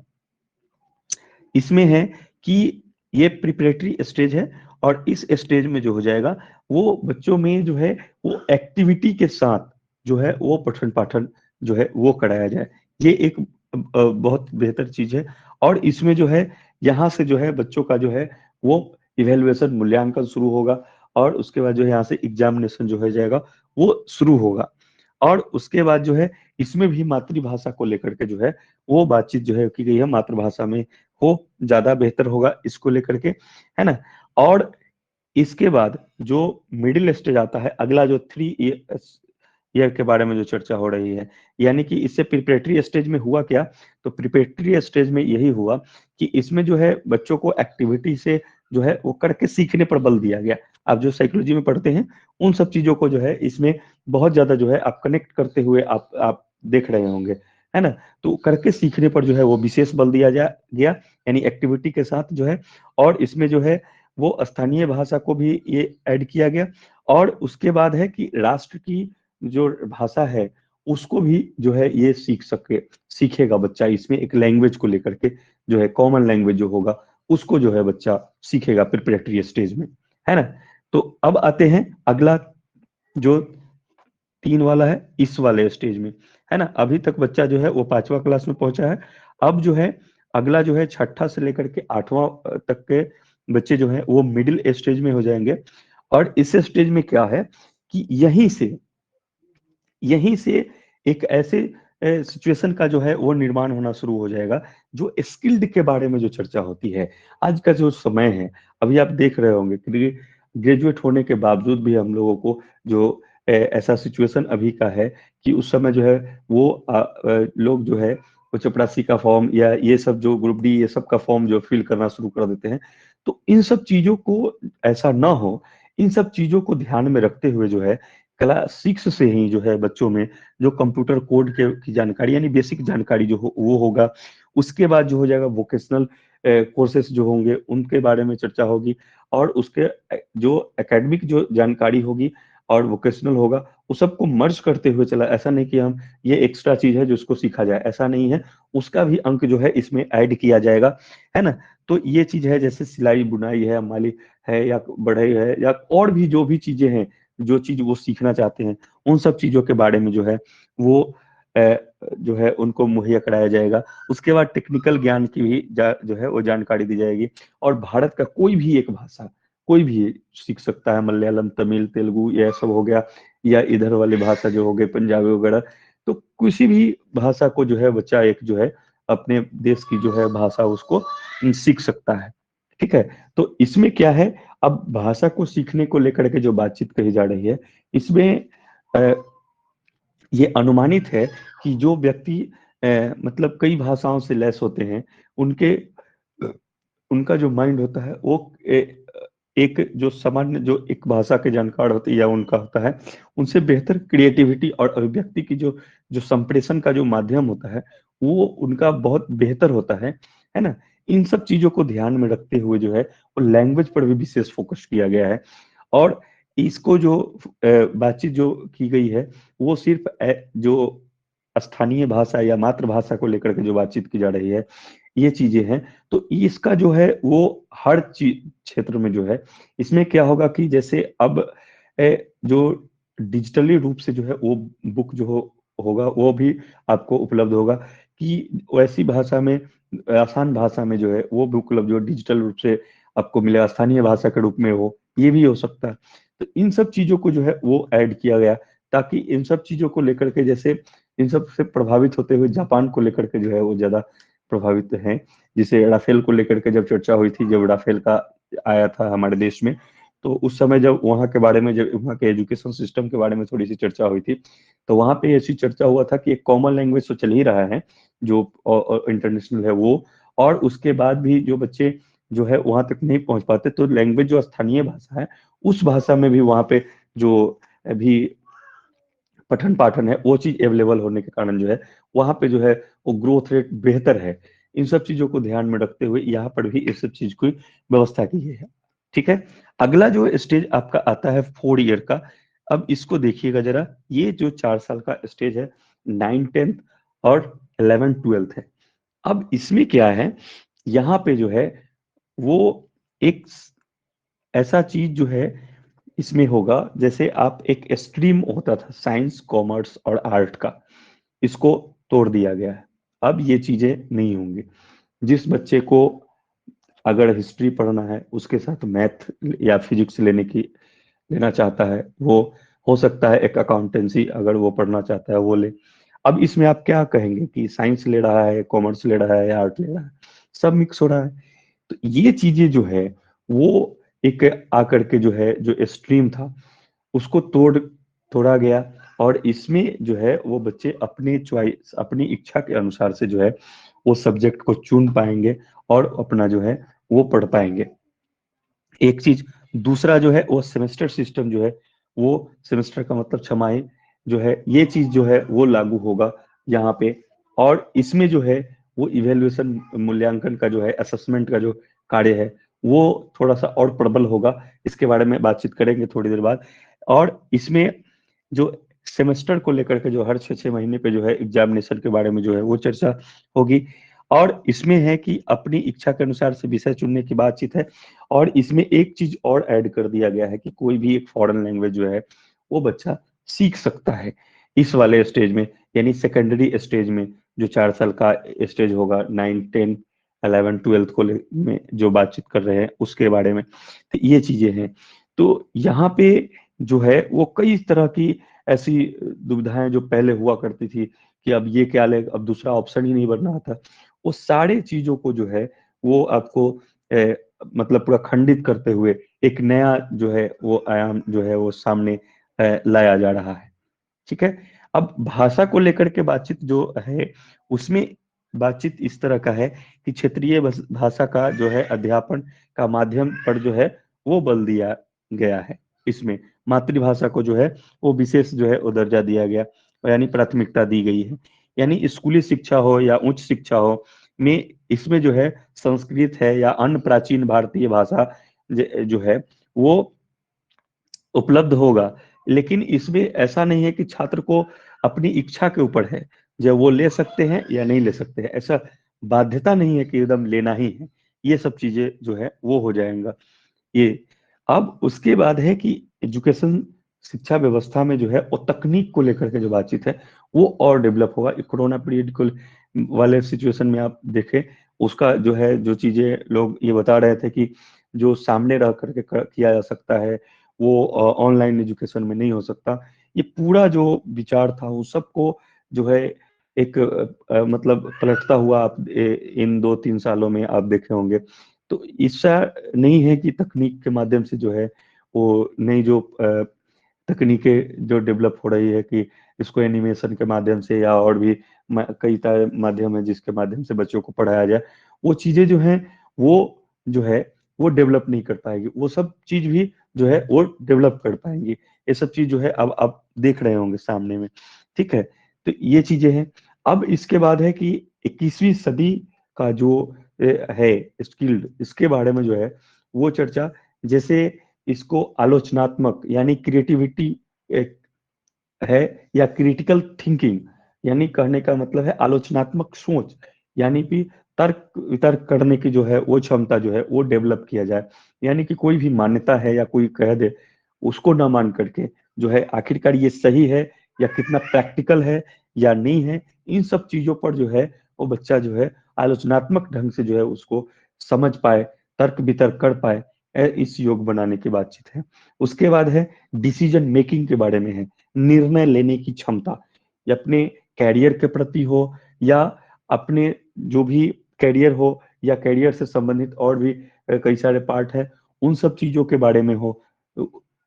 इसमें है कि ये प्रिपरेटरी स्टेज है, और इस स्टेज में जो हो जाएगा, वो बच्चों में जो है वो एक्टिविटी के साथ जो है वो पठन पाठन जो है वो कराया जाए। ये एक बहुत बेहतर चीज है। और इसमें जो है, यहाँ से जो है बच्चों का जो है वो इवेल्युएशन, मूल्यांकन शुरू होगा, और उसके बाद जो है यहाँ से एग्जामिनेशन जो है जाएगा वो शुरू होगा। और उसके बाद जो है इसमें भी मातृभाषा को लेकर के जो है वो बातचीत जो है की गई है, मातृभाषा में हो ज्यादा बेहतर होगा इसको लेकर के, है ना। और इसके बाद जो मिडिल स्टेज आता है, अगला जो 3 ईयर के बारे में जो चर्चा हो रही है, यानी कि इससे प्रिपरेटरी स्टेज में हुआ क्या, तो प्रिपरेटरी स्टेज में यही हुआ कि इसमें जो है बच्चों को एक्टिविटी से जो है वो करके सीखने पर बल दिया गया। आप जो साइकोलॉजी में पढ़ते हैं उन सब चीजों को जो है इसमें बहुत ज्यादा जो है आप कनेक्ट करते हुए आप देख रहे होंगे, है ना। तो करके सीखने पर जो है वो विशेष बल दिया जा गया, यानी एक्टिविटी के साथ जो है। और इसमें जो है वो स्थानीय भाषा को भी ये ऐड किया गया। और उसके बाद है कि राष्ट्र की जो भाषा है उसको भी जो है ये सीखेगा बच्चा, इसमें एक लैंग्वेज को लेकर के जो है कॉमन लैंग्वेज जो होगा उसको जो है बच्चा सीखेगा प्रिपरेटरी स्टेज में, है ना। तो अब आते हैं अगला जो 3 वाला है, इस वाले स्टेज में, है ना। अभी तक बच्चा जो है वो 5वां क्लास में पहुंचा है। अब जो है अगला जो है छठा से लेकर के 8वां तक के बच्चे जो है वो मिडिल स्टेज में हो जाएंगे। और इस स्टेज में क्या है कि यहीं से एक ऐसे सिचुएशन का जो है वो निर्माण होना शुरू हो जाएगा, जो स्किल्ड के बारे में जो चर्चा होती है। आज का जो समय है, अभी आप देख रहे होंगे कि ग्रेजुएट होने के बावजूद भी हम लोगों को जो ऐसा सिचुएशन अभी का है कि उस समय जो है वो लोग जो है वो चपरासी का फॉर्म या ये सब जो ग्रुप डी ये सब का फॉर्म जो फिल करना शुरू कर देते हैं। तो इन सब चीजों को ऐसा ना हो, इन सब चीजों को ध्यान में रखते हुए जो है क्लास 6 से ही जो है बच्चों में जो कंप्यूटर कोड के की जानकारी, यानी बेसिक जानकारी जो हो वो होगा। उसके बाद जो हो जाएगा वोकेशनल कोर्सेस जो होंगे उनके बारे में चर्चा होगी। और उसके जो एकेडमिक जो जानकारी होगी और वोकेशनल होगा, वो सबको मर्ज करते हुए चला। ऐसा नहीं कि हम ये एक्स्ट्रा चीज है जो उसको सीखा जाए, ऐसा नहीं है। उसका भी अंक जो है इसमें ऐड किया जाएगा, है ना। तो ये चीज है, जैसे सिलाई बुनाई है, माली है, या बढ़ई है, या और भी जो भी चीजें हैं, जो चीज वो सीखना चाहते हैं, उन सब चीजों के बारे में जो है वो जो है उनको मुहैया कराया जाएगा। उसके बाद टेक्निकल ज्ञान की भी जो है वो जानकारी दी जाएगी। और भारत का कोई भी एक भाषा कोई भी सीख सकता है, मलयालम, तमिल, तेलुगु, ये सब हो गया, या इधर वाली भाषा जो हो गए पंजाबी वगैरह। तो किसी भी भाषा को जो है बच्चा एक जो है अपने देश की जो है भाषा उसको सीख सकता है, ठीक है। तो इसमें क्या है, अब भाषा को सीखने को लेकर के जो बातचीत कही जा रही है, इसमें अ, ये अनुमानित है कि जो व्यक्ति मतलब कई भाषाओं से लैस होते हैं, उनके उनका जो माइंड होता है वो एक जो सामान्य जो एक भाषा के जानकार होते हैं या उनका होता है, उनसे बेहतर क्रिएटिविटी और अभिव्यक्ति की जो जो संप्रेषण का जो माध्यम होता है वो उनका बहुत बेहतर होता है ना। इन सब चीजों को ध्यान में रखते हुए जो है वो लैंग्वेज पर भी विशेष फोकस किया गया है। और इसको जो बातचीत जो की गई है वो सिर्फ जो स्थानीय भाषा या मातृभाषा को लेकर के जो बातचीत की जा रही है, ये चीजें हैं। तो इसका जो है वो हर चीज क्षेत्र में जो है, इसमें क्या होगा कि जैसे अब जो डिजिटली रूप से जो है वो बुक जो होगा वो भी आपको उपलब्ध होगा, कि वैसी भाषा में, आसान भाषा में जो है वो भी उपलब्ध, जो डिजिटल रूप से आपको मिलेगा, स्थानीय भाषा के रूप में हो, ये भी हो सकता है। तो इन सब चीजों को जो है वो ऐड किया गया, ताकि इन सब चीजों को लेकर के, जैसे इन सब से प्रभावित होते हुए जापान को लेकर के जो है वो ज्यादा प्रभावित हैं। जिसे राफेल को लेकर के जब चर्चा हुई थी, जब राफेल का आया था हमारे देश में, तो उस समय जब वहाँ के बारे में, जब वहाँ के एजुकेशन सिस्टम के बारे में थोड़ी सी चर्चा हुई थी, तो वहाँ पे ऐसी चर्चा हुआ था कि एक कॉमन लैंग्वेज तो चल ही रहा है जो इंटरनेशनल है वो, और उसके बाद भी जो बच्चे जो है वहां तक नहीं पहुंच पाते, तो लैंग्वेज जो स्थानीय भाषा है उस भाषा में भी वहां पे जो अभी पठन पाठन है वो चीज अवेलेबल होने के कारण जो है वहां पे जो है वो ग्रोथ रेट बेहतर है। इन सब चीजों को ध्यान में रखते हुए यहाँ पर भी इस सब चीज की व्यवस्था की गई है। ठीक है। अगला जो स्टेज आपका आता है 4 ईयर का। अब इसको देखिएगा जरा, ये जो 4 साल का स्टेज है, 9th 10th और 11th 12th है। अब इसमें क्या है, यहाँ पे जो है वो एक ऐसा चीज जो है इसमें होगा, जैसे आप एक स्ट्रीम होता था साइंस कॉमर्स और आर्ट का, इसको तोड़ दिया गया है। अब ये चीजें नहीं होंगी। जिस बच्चे को अगर हिस्ट्री पढ़ना है, उसके साथ मैथ या फिजिक्स लेना चाहता है, वो हो सकता है एक अकाउंटेंसी अगर वो पढ़ना चाहता है वो ले। अब इसमें आप क्या कहेंगे कि साइंस ले रहा है, कॉमर्स ले रहा है या आर्ट ले रहा है, सब मिक्स हो रहा है। तो ये चीजें जो है वो एक आकर के जो है जो स्ट्रीम था उसको तोड़ा गया, और इसमें जो है वो बच्चे अपने चॉइस अपनी इच्छा के अनुसार से जो है वो सब्जेक्ट को चुन पाएंगे और अपना जो है वो पढ़ पाएंगे। एक चीज। दूसरा जो है वो सेमेस्टर सिस्टम जो है, वो सेमेस्टर का मतलब छमाही जो है, ये चीज जो है वो लागू होगा यहाँ पे। और इसमें जो है वो इवेल्युएशन मूल्यांकन का जो है असेसमेंट का जो कार्य है वो थोड़ा सा और प्रबल होगा। इसके बारे में बातचीत करेंगे थोड़ी देर बाद। और इसमें जो सेमेस्टर को लेकर के जो हर 6 6 महीने पे जो है एग्जामिनेशन के बारे में जो है वो चर्चा होगी। और इसमें है कि अपनी इच्छा के अनुसार से विषय चुनने की बातचीत है। और इसमें एक चीज और ऐड कर दिया गया है कि कोई भी एक फॉरेन लैंग्वेज जो है वो बच्चा सीख सकता है इस वाले स्टेज में, यानी सेकेंडरी स्टेज में, जो 4 साल का स्टेज होगा, 9th 10th 11th 12th में जो बातचीत कर रहे हैं उसके बारे में। तो ये चीजें हैं। तो यहाँ पे जो है वो कई तरह की ऐसी दुविधाएं जो पहले हुआ करती थी कि अब ये क्या ले, अब दूसरा ऑप्शन ही नहीं बन रहा था, वो सारे चीजों को जो है वो आपको मतलब पूरा खंडित करते हुए एक नया जो है वो आयाम जो है वो सामने लाया जा रहा है। ठीक है। अब भाषा को लेकर के बातचीत जो है उसमें बातचीत इस तरह का है कि क्षेत्रीय भाषा का जो है अध्यापन का माध्यम पर जो है वो बल दिया गया है। इसमें मातृभाषा को जो है वो विशेष जो है वो दर्जा दिया गया, यानी प्राथमिकता दी गई है। यानी स्कूली शिक्षा हो या उच्च शिक्षा हो में इसमें जो है संस्कृत है या अन्य प्राचीन भारतीय भाषा जो है वो उपलब्ध होगा। लेकिन इसमें ऐसा नहीं है कि छात्र को अपनी इच्छा के ऊपर है, जब वो ले सकते हैं या नहीं ले सकते हैं, ऐसा बाध्यता नहीं है कि एकदम लेना ही है। ये सब चीजें जो है वो हो जाएगा ये। अब उसके बाद है कि एजुकेशन शिक्षा व्यवस्था में जो है वो तकनीक को लेकर के जो बातचीत है वो और डेवलप होगा। कोरोना पीरियड को वाले सिचुएशन में आप देखें, उसका जो है जो चीजें लोग ये बता रहे थे कि जो सामने रह करके किया जा सकता है वो ऑनलाइन एजुकेशन में नहीं हो सकता। ये पूरा जो विचार था वो सबको जो है एक मतलब पलटता हुआ आप इन 2 3 सालों में आप देखे होंगे। तो ऐसा नहीं है कि तकनीक के माध्यम से जो है वो नई जो तकनीकें जो डेवलप हो रही है कि इसको एनिमेशन के माध्यम से या और भी कई सारे माध्यम है जिसके माध्यम से बच्चों को पढ़ाया जाए, वो चीजें जो हैं वो जो है वो डेवलप नहीं कर पाएगी। वो सब चीज भी जो है वो डेवलप कर पाएंगी। ये सब चीज जो है अब आप देख रहे होंगे सामने में। ठीक है। तो ये चीजें हैं। अब इसके बाद है कि 21वीं सदी का जो है स्किल्ड, इसके बारे में जो है वो चर्चा, जैसे इसको आलोचनात्मक यानी क्रिएटिविटी है, या क्रिटिकल थिंकिंग, यानी कहने का मतलब है आलोचनात्मक सोच, यानी कि तर्क वितर्क करने की जो है वो क्षमता जो है वो डेवलप किया जाए। यानी कि कोई भी मान्यता है या कोई कह दे उसको ना मान करके जो है आखिरकार ये सही है या कितना प्रैक्टिकल है या नहीं है, इन सब चीजों पर जो है वो बच्चा जो है आलोचनात्मक ढंग से जो है उसको समझ पाए, तर्क वितर्क कर पाए। इस योग बनाने की बातचीत है। उसके बाद है डिसीजन मेकिंग के बारे में है, निर्णय लेने की क्षमता, या अपने कैरियर के प्रति हो या अपने जो भी कैरियर हो या कैरियर से संबंधित और भी कई सारे पार्ट है, उन सब चीजों के बारे में हो,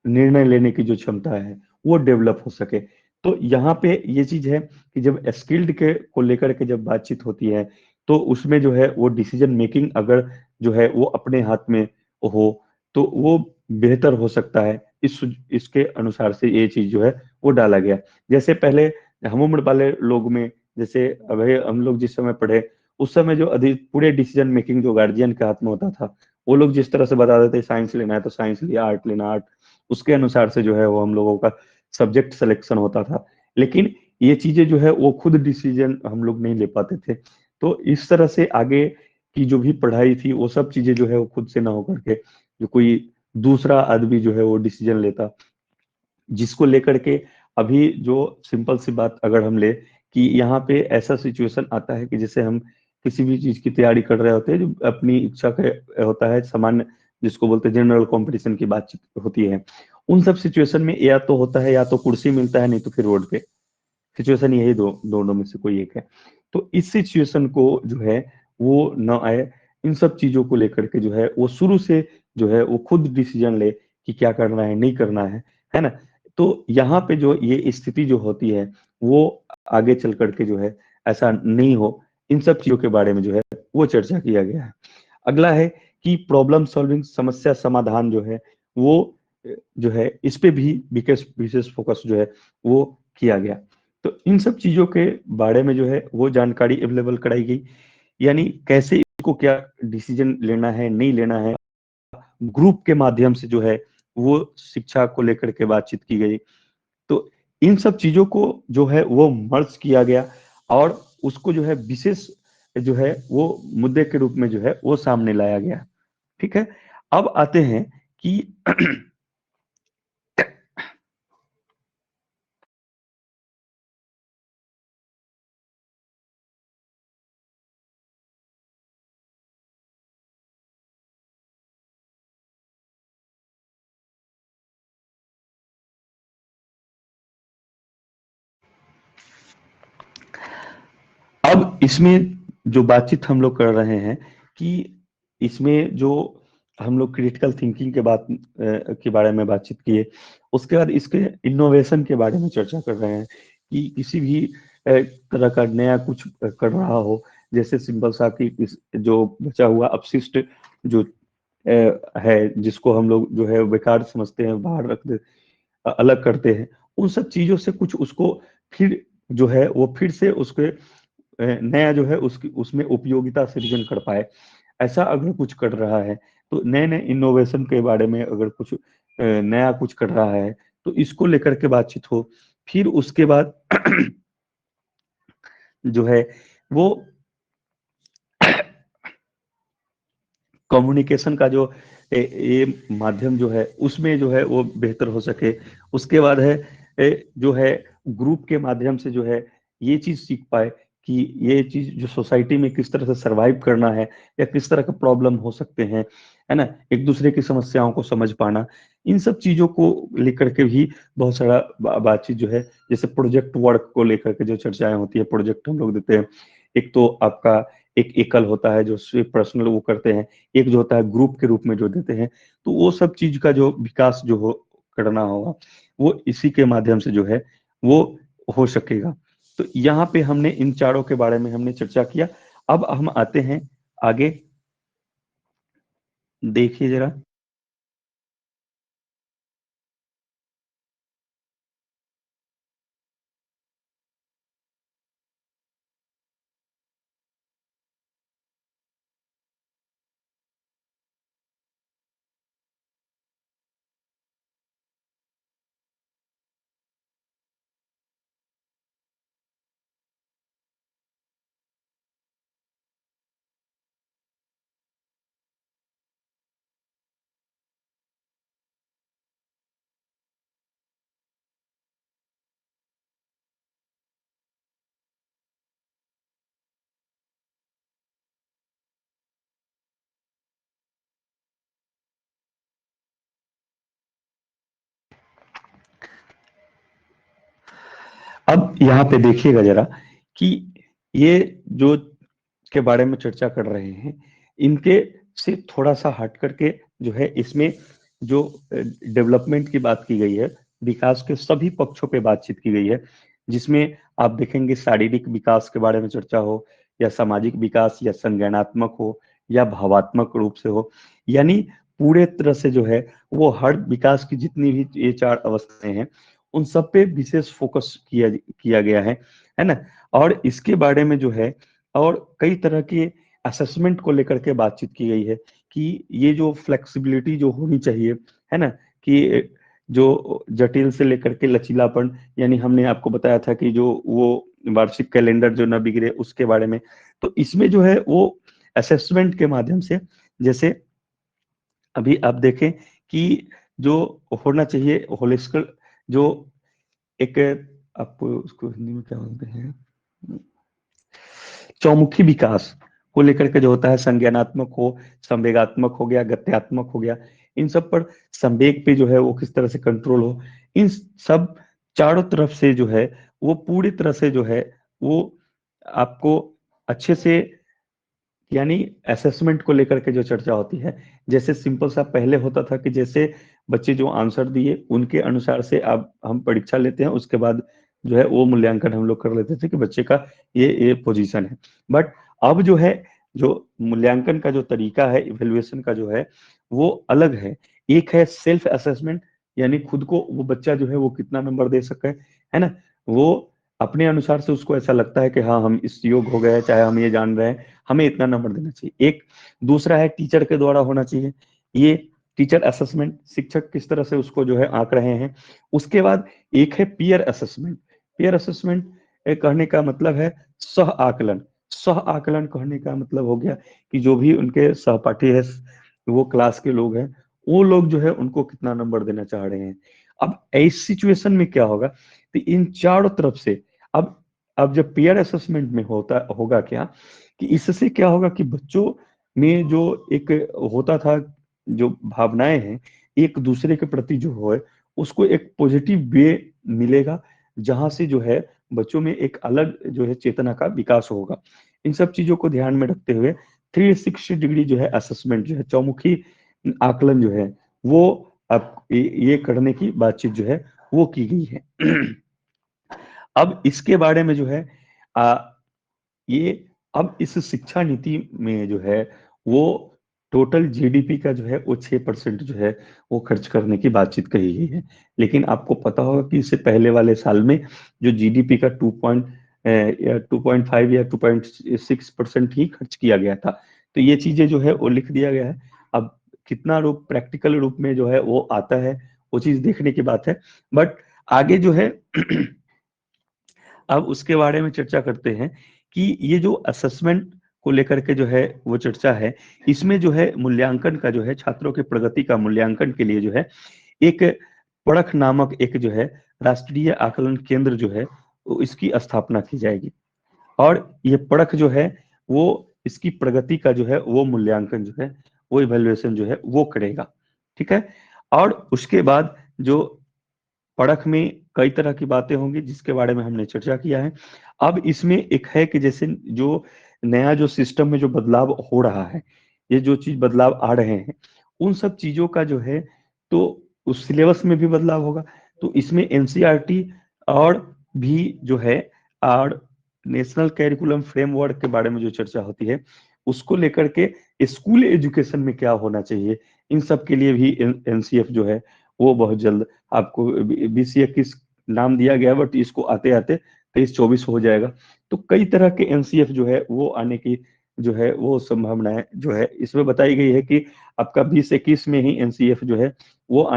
निर्णय लेने की जो क्षमता है वो डेवलप हो सके। तो यहाँ पे ये चीज है कि जब स्किल्ड के को लेकर के जब बातचीत होती है तो उसमें जो है वो डिसीजन मेकिंग अगर जो है वो अपने हाथ में हो तो वो बेहतर हो सकता है। इसके अनुसार से ये चीज जो है वो डाला गया। जैसे पहले हम उम्र वाले लोग में, जैसे अभी हम लोग जिस समय पढ़े उस समय जो अधिक पूरे डिसीजन मेकिंग जो गार्जियन के हाथ में होता था वो लोग जिस तरह से बता देते साइंस लेना है तो साइंस लिया, आर्ट लेना आर्ट, उसके अनुसार से जो है वो हम लोगों का सब्जेक्ट सिलेक्शन होता था। लेकिन ये चीजें जो है वो खुद डिसीजन हम लोग नहीं ले पाते थे। तो इस तरह से आगे की जो भी पढ़ाई थी वो सब चीजें जो है वो खुद से ना होकर के जो कोई दूसरा आदमी जो है वो डिसीजन लेता, जिसको लेकर के अभी जो सिंपल सी बात अगर हम ले कि यहाँ पे ऐसा सिचुएशन आता है कि जैसे हम किसी भी चीज की तैयारी कर रहे होते हैं जो अपनी इच्छा का होता है, सामान्य जिसको बोलते हैं जनरल कंपटीशन की बातचीत होती है, उन सब सिचुएशन में या तो होता है या तो कुर्सी मिलता है नहीं तो फिर रोड पे, सिचुएशन यही दोनों में से कोई एक है। तो इस सिचुएशन को जो है वो न आए, इन सब चीजों को लेकर के जो है वो शुरू से जो है वो खुद डिसीजन ले कि क्या करना है नहीं करना है ना। तो यहाँ पे जो ये स्थिति जो होती है वो आगे चल करके जो है ऐसा नहीं हो, इन सब चीजों के बारे में जो है वो चर्चा किया गया है। अगला है कि प्रॉब्लम सॉल्विंग, समस्या समाधान जो है वो जो है इस पे भी विशेष विशेष फोकस जो है वो किया गया। तो इन सब चीजों के बारे में जो है वो जानकारी अवेलेबल कराई गई, यानी कैसे इसको क्या डिसीजन लेना है नहीं लेना है, ग्रुप के माध्यम से जो है वो शिक्षा को लेकर के बातचीत की गई। तो इन सब चीजों को जो है वो मर्ज किया गया और उसको जो है विशेष जो है वो मुद्दे के रूप में जो है वो सामने लाया गया। ठीक है, अब आते हैं कि अब इसमें जो बातचीत हम लोग कर रहे हैं कि इसमें जो हम लोग क्रिटिकल थिंकिंग के बात के बारे में बातचीत किए, उसके बाद इसके इनोवेशन के बारे में चर्चा कर रहे हैं कि किसी भी तरह का नया कुछ कर रहा हो, जैसे सिंपल सा कि जो बचा हुआ अपशिष्ट जो है जिसको हम लोग जो है बेकार समझते हैं बाहर रख दे, अलग करते हैं, उन सब चीजों से कुछ उसको फिर जो है वो फिर से उसके नया जो है उसकी उसमें उपयोगिता सृजन कर पाए, ऐसा अगर कुछ कर रहा है तो नए नए इनोवेशन के बारे में अगर कुछ नया कुछ कर रहा है तो इसको लेकर के बातचीत हो। फिर उसके बाद जो है वो कम्युनिकेशन का जो ये माध्यम जो है उसमें जो है वो बेहतर हो सके। उसके बाद है जो है ग्रुप के माध्यम से जो है ये चीज सीख पाए कि ये चीज जो सोसाइटी में किस तरह से सरवाइव करना है या किस तरह का प्रॉब्लम हो सकते हैं, है ना, एक दूसरे की समस्याओं को समझ पाना, इन सब चीजों को लेकर के भी बहुत सारा बातचीत जो है, जैसे प्रोजेक्ट वर्क को लेकर के जो चर्चाएं होती है, प्रोजेक्ट हम लोग देते हैं, एक तो आपका एक एकल होता है जो सिर्फ पर्सनल वो करते हैं, एक जो होता है ग्रुप के रूप में जो देते हैं, तो वो सब चीज का जो विकास जो हो करना होगा वो इसी के माध्यम से जो है वो हो सकेगा। तो यहाँ पे हमने इन चारों के बारे में हमने चर्चा किया। अब हम आते हैं आगे, देखिए जरा। अब यहाँ पे देखिएगा जरा कि ये जो के बारे में चर्चा कर रहे हैं, इनके से थोड़ा सा हट करके जो है इसमें जो डेवलपमेंट की बात की गई है, विकास के सभी पक्षों पे बातचीत की गई है, जिसमें आप देखेंगे शारीरिक विकास के बारे में चर्चा हो या सामाजिक विकास या संज्ञानात्मक हो या भावात्मक रूप से हो, यानी पूरे तरह से जो है वो हर विकास की जितनी भी ये चार अवस्थाएं हैं उन सब पे विशेष फोकस किया किया गया है ना। और इसके बारे में जो है और कई तरह के असेसमेंट को लेकर के बातचीत की गई है कि ये जो फ्लेक्सिबिलिटी जो होनी चाहिए, है ना, कि जो जटिल से लेकर के लचीलापन, यानी हमने आपको बताया था कि जो वो वार्षिक कैलेंडर जो न बिगड़े उसके बारे में, तो इसमें जो है वो असेसमेंट के माध्यम से, जैसे अभी आप देखें कि जो होना चाहिए होलिस्टिक, जो एक, आपको उसको हिंदी में क्या बोलते हैं, चौमुखी विकास को लेकर के जो होता है, संज्ञानात्मक हो, संवेगात्मक हो गया, गत्यात्मक हो गया, इन सब पर संवेग पे जो है वो किस तरह से कंट्रोल हो, इन सब चारों तरफ से जो है वो पूरी तरह से जो है वो आपको अच्छे से, यानी असेसमेंट को लेकर के जो चर्चा होती है, जैसे सिंपल सा पहले होता था कि जैसे बच्चे जो आंसर दिए उनके अनुसार से अब हम परीक्षा लेते हैं, उसके बाद जो है वो मूल्यांकन हम लोग कर लेते थे कि बच्चे का ये पोजीशन है। बट अब जो है, जो मूल्यांकन का जो तरीका है, इवेल्युएशन का जो है वो अलग है। एक है सेल्फ असेसमेंट, यानी खुद को वो बच्चा जो है वो कितना नंबर दे सके, है ना, वो अपने अनुसार से उसको ऐसा लगता है कि हाँ हम इस योग हो गए, चाहे हम ये जान रहे हैं, हमें इतना नंबर देना चाहिए। एक दूसरा है टीचर के द्वारा होना चाहिए, ये टीचर असेसमेंट, शिक्षक किस तरह से उसको जो है आंक रहे हैं। उसके बाद एक है पीयर असेसमेंट। पीयर असेसमेंट कहने का मतलब है सह आकलन। सह आकलन कहने का मतलब हो गया कि जो भी उनके सहपाठी है, वो क्लास के लोग हैं, वो लोग जो है उनको कितना नंबर देना चाह रहे हैं। अब इस सिचुएशन में क्या होगा, तो इन चारों तरफ से, अब जब पीयर असेसमेंट में होता होगा क्या, कि इससे क्या होगा कि बच्चों में जो एक होता था, जो भावनाएं हैं एक दूसरे के प्रति जो है, उसको एक पॉजिटिव वे मिलेगा, जहां से जो है बच्चों में एक अलग जो है चेतना का विकास होगा। इन सब चीजों को ध्यान में रखते हुए 360 डिग्री जो है असेसमेंट जो है, चौमुखी आकलन जो है, वो अब ये करने की बातचीत जो है वो की गई है। अब इसके बारे में जो है आ, ये अब इस शिक्षा नीति में जो है वो टोटल जीडीपी का जो है वो 6% जो है वो खर्च करने की बातचीत कही गई है। लेकिन आपको पता होगा कि इससे पहले वाले साल में जो जीडीपी का 2.5 या 2.6% ही खर्च किया गया था। तो ये चीजें जो है वो लिख दिया गया है। अब कितना रूप प्रैक्टिकल रूप में जो है वो आता है, वो चीज देखने की बात है। बट आगे जो है अब उसके बारे में चर्चा करते हैं कि ये जो असेसमेंट को लेकर के जो है वो चर्चा है, इसमें जो है मूल्यांकन का जो है, छात्रों की प्रगति का मूल्यांकन के लिए जो है एक पड़ख नामक एक जो है राष्ट्रीय आकलन केंद्र जो है वो इसकी स्थापना की जाएगी। और ये पड़ख जो है वो इसकी प्रगति का जो है वो मूल्यांकन जो है, वो इवेल्युएशन जो है वो करेगा। ठीक है। और उसके बाद जो पड़ख में कई तरह की बातें होंगी जिसके बारे में हमने चर्चा किया है। अब इसमें एक है कि जैसे जो नया जो सिस्टम में जो बदलाव हो रहा है, ये जो चीज बदलाव आ रहे हैं, उन सब चीजों का जो है, तो उस सिलेबस में भी बदलाव होगा। तो इसमें एनसीईआरटी और भी जो है, और नेशनल कैरिकुलम फ्रेमवर्क के बारे में जो चर्चा होती है, उसको लेकर के स्कूल एजुकेशन में क्या होना चाहिए, इन सब के लिए भी एनसीएफ जो है वो बहुत जल्द आपको 20-21 नाम दिया गया, बट इसको आते आते 23-24 हो जाएगा। तो कई तरह के एनसीएफ जो है वो आने की जो है वो संभावनाएं जो है इसमें बताई गई है कि आपका 20-21 में ही एनसीएफ जो है वो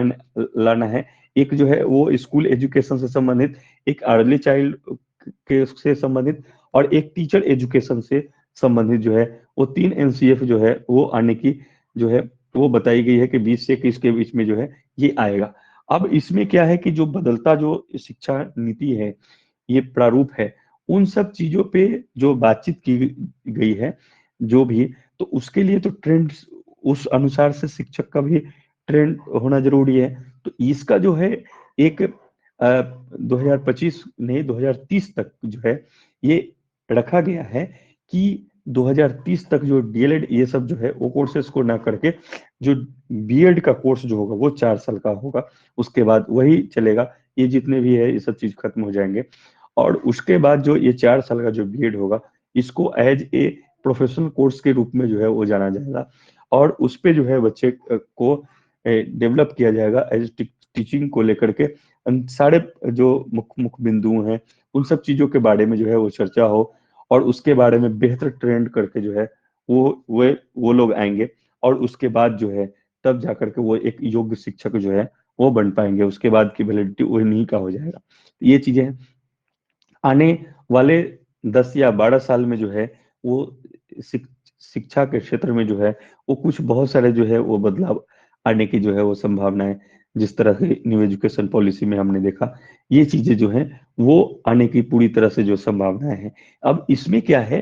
लाना है। एक जो है वो स्कूल एजुकेशन से संबंधित, एक अर्ली चाइल्ड के से संबंधित, और एक टीचर एजुकेशन से संबंधित जो है, वो 3 एनसीएफ जो है वो आने की जो है वो बताई गई है कि 20 से 21 के बीच में जो है ये आएगा। अब इसमें क्या है कि जो बदलता जो शिक्षा नीति है, ये प्रारूप है, उन सब चीजों पे जो बातचीत की गई है जो भी, तो उसके लिए तो ट्रेंड उस अनुसार से शिक्षक का भी ट्रेंड होना जरूरी है। तो इसका जो है एक 2025 नहीं 2030 तक जो है ये रखा गया है कि 2030 तक जो डीएलएड ये सब जो है वो कोर्सेज को ना करके जो बीएड का कोर्स जो होगा वो 4 साल का होगा, उसके बाद वही चलेगा। ये जितने भी है ये सब चीज खत्म हो जाएंगे, और उसके बाद जो ये 4 साल का जो बीएड होगा, इसको एज ए प्रोफेशनल कोर्स के रूप में जो है वो जाना जाएगा, और उस पे जो है बच्चे को डेवलप किया जाएगा एज टीचिंग को लेकर के। सारे जो मुख्य मुख्य बिंदु हैं उन सब चीजों के बारे में जो है वो चर्चा हो, और उसके बारे में बेहतर ट्रेंड करके जो है वो लोग आएंगे, और उसके बाद जो है तब जाकर के वो एक योग्य शिक्षक जो है वो बन पाएंगे, उसके बाद की वैलिडिटी उन्हीं का हो जाएगा। ये चीजें हैं। आने वाले 10 या 12 साल में जो है वो शिक- शिक्षा के क्षेत्र में जो है वो कुछ बहुत सारे जो है वो बदलाव आने की जो है वो संभावना है। जिस तरह से न्यू एजुकेशन पॉलिसी में हमने देखा, ये चीजें जो है वो आने की पूरी तरह से जो संभावनाएं हैं। अब इसमें क्या है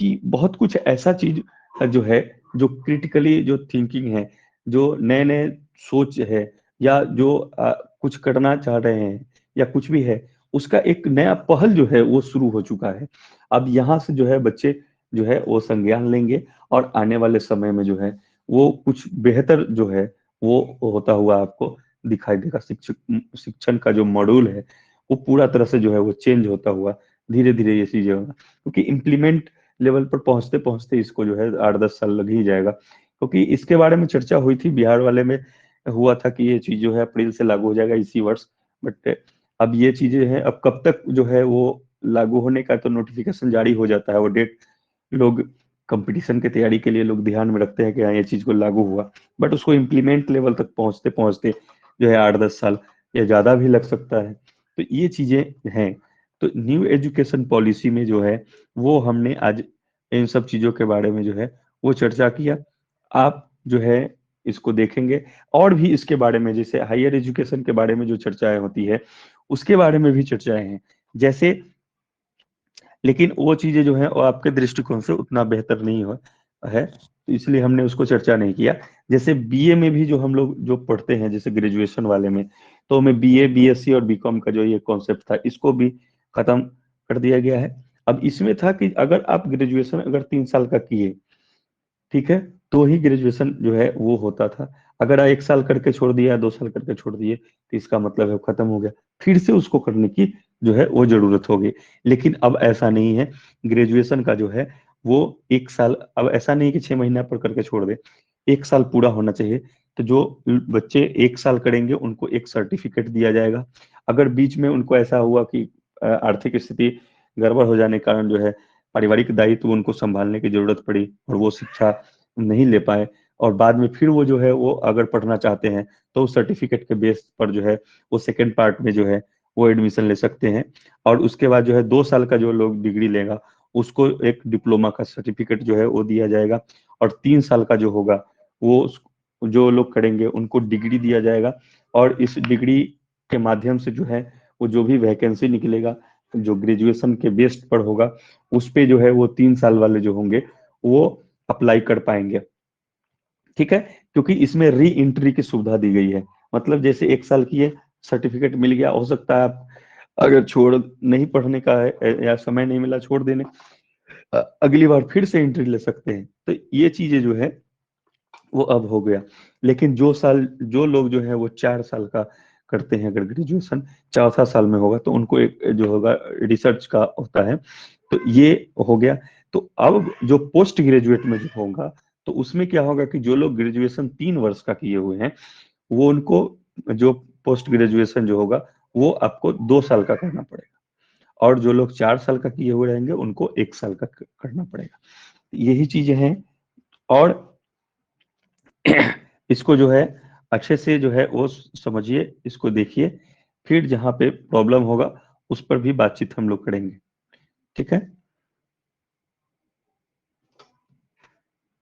कि बहुत कुछ ऐसा चीज जो है, जो क्रिटिकली जो थिंकिंग है, जो नए नए सोच है, या जो कुछ करना चाह रहे हैं या कुछ भी है, उसका एक नया पहल जो है वो शुरू हो चुका है। अब यहाँ से जो है बच्चे जो है वो संज्ञान लेंगे, और आने वाले समय में जो है वो कुछ बेहतर जो है वो होता हुआ आपको दिखाई देगा। शिक्षण का जो मॉड्यूल है वो पूरा तरह से जो है वो चेंज होता हुआ धीरे धीरे ये चीजें होगा, क्योंकि इम्प्लीमेंट लेवल पर पहुंचते पहुंचते इसको जो है 8-10 साल लग ही जाएगा। क्योंकि इसके बारे में चर्चा हुई थी, बिहार वाले में हुआ था कि ये चीज जो है अप्रैल से लागू हो जाएगा इसी वर्ष। बट अब ये चीजें हैं, अब कब तक जो है वो लागू होने का तो नोटिफिकेशन जारी हो जाता है, वो डेट लोग कंपटीशन की तैयारी के लिए लोग ध्यान में रखते हैं कि हाँ ये चीज को लागू हुआ, बट उसको इम्प्लीमेंट लेवल तक पहुंचते पहुंचते जो है 8-10 साल या ज्यादा भी लग सकता है। तो ये चीजें हैं। तो न्यू एजुकेशन पॉलिसी में जो है वो हमने आज इन सब चीजों के बारे में जो है वो चर्चा किया। आप जो है इसको देखेंगे, और भी इसके बारे में जैसे हायर एजुकेशन के बारे में जो चर्चाएं होती है उसके बारे में भी चर्चाएं हैं जैसे, लेकिन वो चीजें जो है वो आपके दृष्टिकोण से उतना बेहतर नहीं हो है, तो इसलिए हमने उसको चर्चा नहीं किया। जैसे बीए में भी जो हम लोग जो पढ़ते हैं, जैसे ग्रेजुएशन वाले में, तो हमें बीए बीएससी और बीकॉम का जो ये कॉन्सेप्ट था इसको भी खत्म कर दिया गया है। अब इसमें था कि अगर आप ग्रेजुएशन अगर 3 साल का किए, ठीक है, तो ही ग्रेजुएशन जो है वो होता था। अगर 1 साल करके छोड़ दिया, 2 साल करके छोड़ दिए, तो इसका मतलब है वो खत्म हो गया, फिर से उसको करने की जो है वो जरूरत होगी। लेकिन अब ऐसा नहीं है। ग्रेजुएशन का जो है वो 1 साल, अब ऐसा नहीं कि 6 महीना पर करके छोड़ दे, 1 साल पूरा होना चाहिए। तो जो बच्चे 1 साल करेंगे उनको एक सर्टिफिकेट दिया जाएगा। अगर बीच में उनको ऐसा हुआ कि आर्थिक स्थिति गड़बड़ हो जाने के कारण जो है पारिवारिक दायित्व उनको संभालने की जरूरत पड़ी और वो शिक्षा नहीं ले पाए, और बाद में फिर वो जो है वो अगर पढ़ना चाहते हैं तो उस सर्टिफिकेट के बेस पर जो है वो सेकेंड पार्ट में जो है वो एडमिशन ले सकते हैं। और उसके बाद जो है 2 साल का जो लोग डिग्री लेगा उसको एक डिप्लोमा का सर्टिफिकेट जो है वो दिया जाएगा। और 3 साल का जो होगा वो जो लोग करेंगे उनको डिग्री दिया जाएगा। और इस डिग्री के माध्यम से जो है वो जो भी वैकेंसी निकलेगा जो ग्रेजुएशन के बेस्ड पर होगा, उस पे जो है वो 3 साल वाले जो होंगे वो अप्लाई कर पाएंगे। ठीक है, क्योंकि इसमें री एंट्री की सुविधा दी गई है। मतलब जैसे 1 साल की है, सर्टिफिकेट मिल गया, हो सकता है आप अगर छोड़ नहीं पढ़ने का है या समय नहीं मिला छोड़ देने, अगली बार फिर से एंट्री ले सकते हैं। तो ये चीजें जो है वो अब हो गया। लेकिन जो लोग जो है वो 4 साल का करते हैं अगर ग्रेजुएशन, 4था साल में होगा तो उनको एक जो होगा रिसर्च का होता है, तो ये हो गया। तो अब जो पोस्ट ग्रेजुएट में जो होगा, तो उसमें क्या होगा कि जो लोग ग्रेजुएशन 3 वर्ष का किए हुए हैं वो उनको जो पोस्ट ग्रेजुएशन जो होगा वो आपको 2 साल का करना पड़ेगा, और जो लोग 4 साल का किए हुए रहेंगे उनको 1 साल का करना पड़ेगा। यही चीजें हैं। और इसको जो है अच्छे से जो है वो समझिए, इसको देखिए, फिर जहाँ पे प्रॉब्लम होगा उस पर भी बातचीत हम लोग करेंगे। ठीक है।